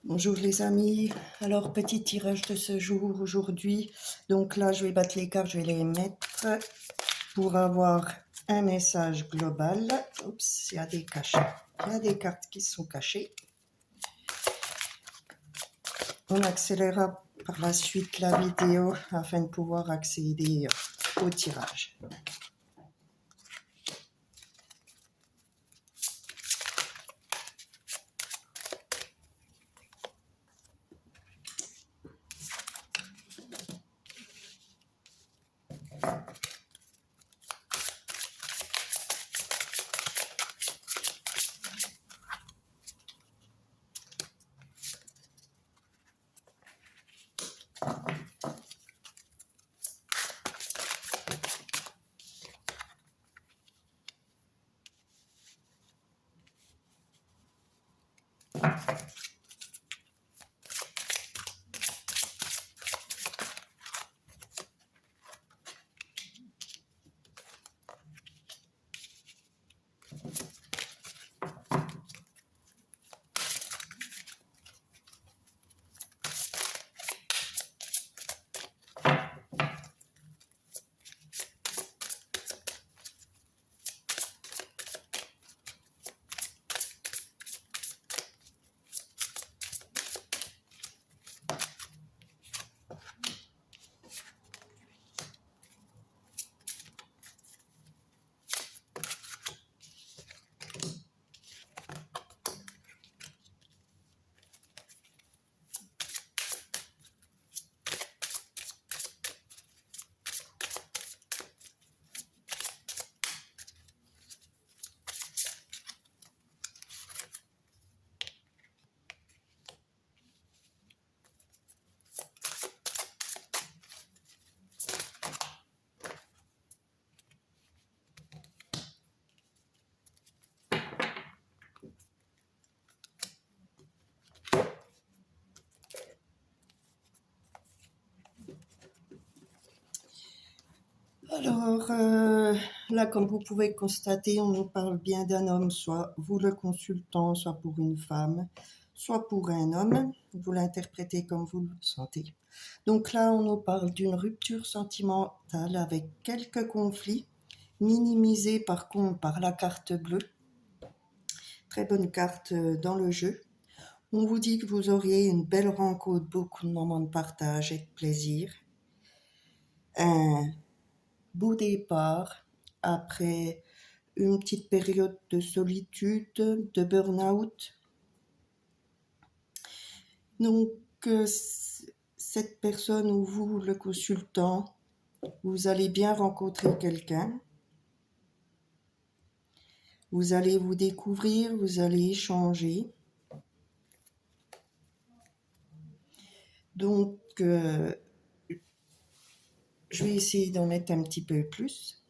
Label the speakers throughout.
Speaker 1: Bonjour les amis, alors petit tirage de ce jour aujourd'hui. Donc là je vais battre les cartes, je vais les mettre pour avoir un message global. Oups, il y a des cachets, il y a des cartes qui sont cachées. On accélérera par la suite la vidéo afin de pouvoir accéder au tirage. Alors, là, comme vous pouvez constater, on nous parle bien d'un homme, soit vous le consultant, soit pour une femme, soit pour un homme. Vous l'interprétez comme vous le sentez. Donc là, on nous parle d'une rupture sentimentale avec quelques conflits, minimisés par contre par la carte bleue. Très bonne carte dans le jeu. On vous dit que vous auriez une belle rencontre, beaucoup de moments de partage et de plaisir. Un beau départ après une petite période de solitude, de burn-out. Donc, cette personne ou vous, le consultant, vous allez bien rencontrer quelqu'un. Vous allez vous découvrir, vous allez échanger. Donc, je vais essayer d'en mettre un petit peu plus.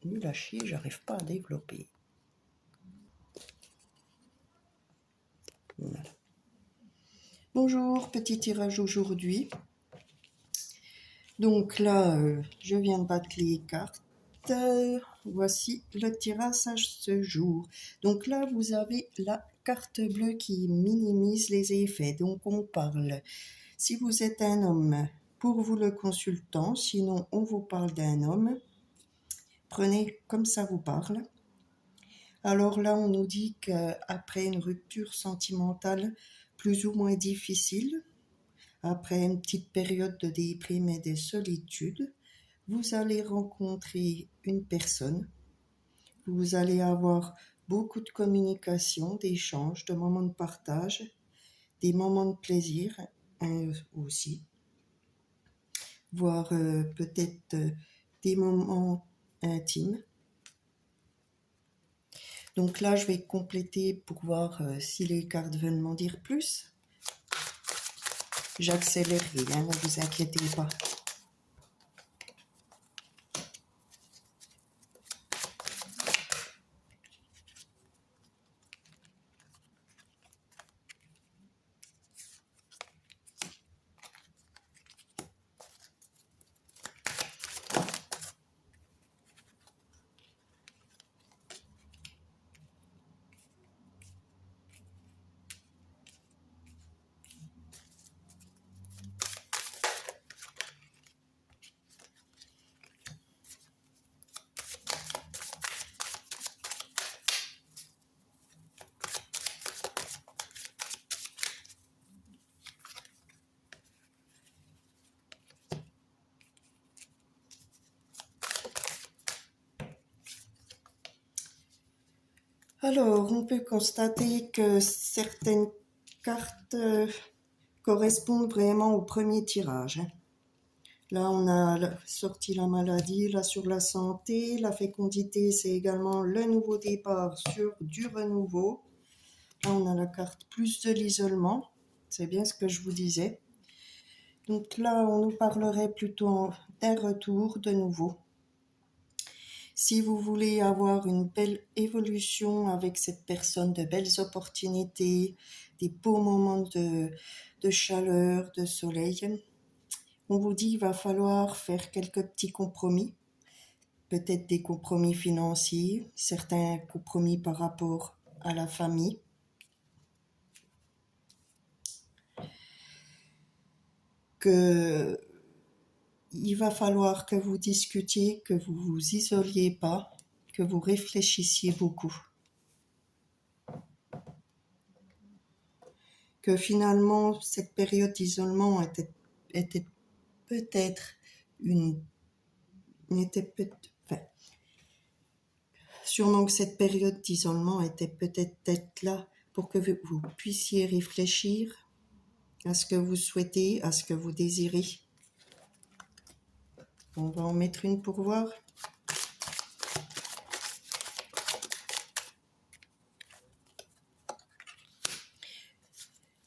Speaker 1: Nul à chier, j'arrive pas à développer. Voilà. Bonjour, petit tirage aujourd'hui. Donc là, je viens de battre les cartes. Voici le tirage ce jour. Donc là, vous avez la carte bleue qui minimise les effets. Donc on parle, si vous êtes un homme, pour vous le consultant, sinon on vous parle d'un homme. Prenez comme ça vous parle. Alors là, on nous dit qu'après une rupture sentimentale plus ou moins difficile, après une petite période de déprime et de solitude, vous allez rencontrer une personne. Vous allez avoir beaucoup de communication, d'échanges, de moments de partage, des moments de plaisir aussi, voire peut-être des moments intimes. Donc là, je vais compléter pour voir si les cartes veulent m'en dire plus. J'accélérerai, hein, ne vous inquiétez pas. Alors, on peut constater que certaines cartes correspondent vraiment au premier tirage. Là, on a sorti la maladie, là sur la santé, la fécondité, c'est également le nouveau départ sur du renouveau. Là, on a la carte plus de l'isolement, c'est bien ce que je vous disais. Donc là, on nous parlerait plutôt d'un retour de nouveau. Si vous voulez avoir une belle évolution avec cette personne, de belles opportunités, des beaux moments de chaleur, de soleil, on vous dit qu'il va falloir faire quelques petits compromis, peut-être des compromis financiers, certains compromis par rapport à la famille. Il va falloir que vous discutiez, que vous vous isoliez pas, que vous réfléchissiez beaucoup. Que finalement, cette période d'isolement était peut-être sûrement que cette période d'isolement était peut-être là pour que vous puissiez réfléchir à ce que vous souhaitez, à ce que vous désirez. On va en mettre une pour voir.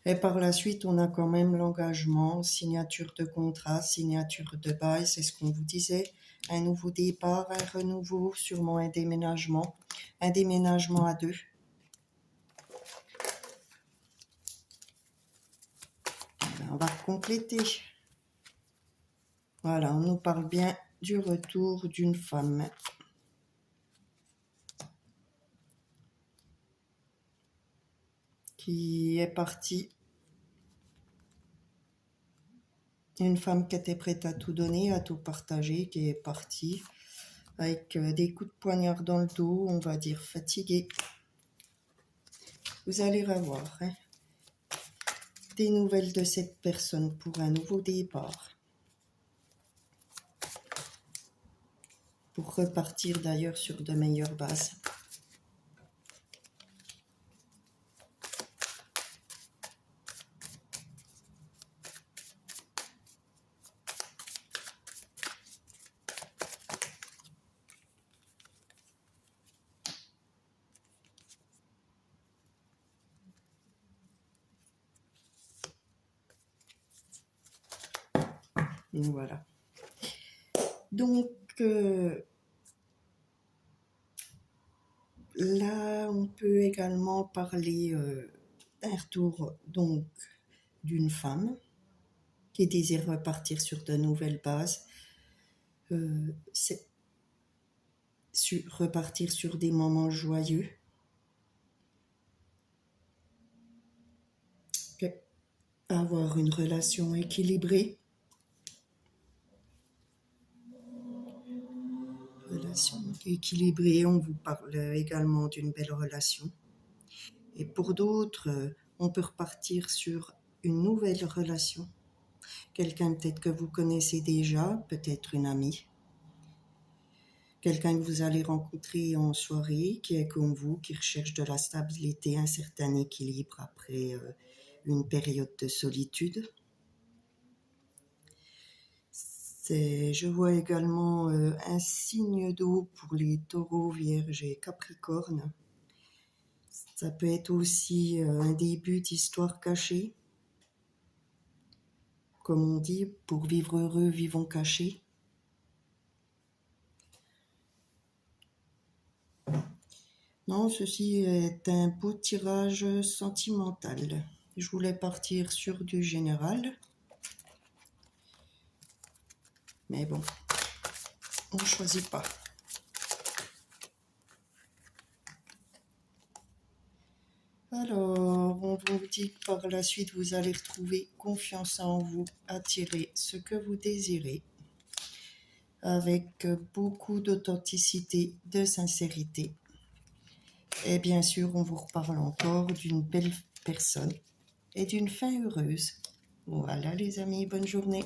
Speaker 1: Et par la suite, on a quand même l'engagement, signature de contrat, signature de bail, c'est ce qu'on vous disait. Un nouveau départ, un renouveau, sûrement un déménagement à deux. On va compléter. Voilà, on nous parle bien du retour d'une femme. Qui est partie. Une femme qui était prête à tout donner, à tout partager, qui est partie avec des coups de poignard dans le dos, on va dire fatiguée. Vous allez revoir des nouvelles de cette personne pour un nouveau départ. Pour repartir d'ailleurs sur de meilleures bases. Voilà. Donc, là, on peut également parler d'un retour donc d'une femme qui désire repartir sur de nouvelles bases, repartir sur des moments joyeux, avoir une relation équilibrée. Relation équilibrée, on vous parle également d'une belle relation. Et pour d'autres, on peut repartir sur une nouvelle relation. Quelqu'un peut-être que vous connaissez déjà, peut-être une amie. Quelqu'un que vous allez rencontrer en soirée, qui est comme vous, qui recherche de la stabilité, un certain équilibre après une période de solitude. Je vois également un signe d'eau pour les taureaux, vierges et capricornes. Ça peut être aussi un début d'histoire cachée. Comme on dit, pour vivre heureux, vivons cachés. Non, ceci est un beau tirage sentimental. Je voulais partir sur du général. Mais bon, on ne choisit pas. Alors, on vous dit que par la suite, vous allez retrouver confiance en vous, attirer ce que vous désirez, avec beaucoup d'authenticité, de sincérité. Et bien sûr, on vous reparle encore d'une belle personne et d'une fin heureuse. Voilà les amis, bonne journée.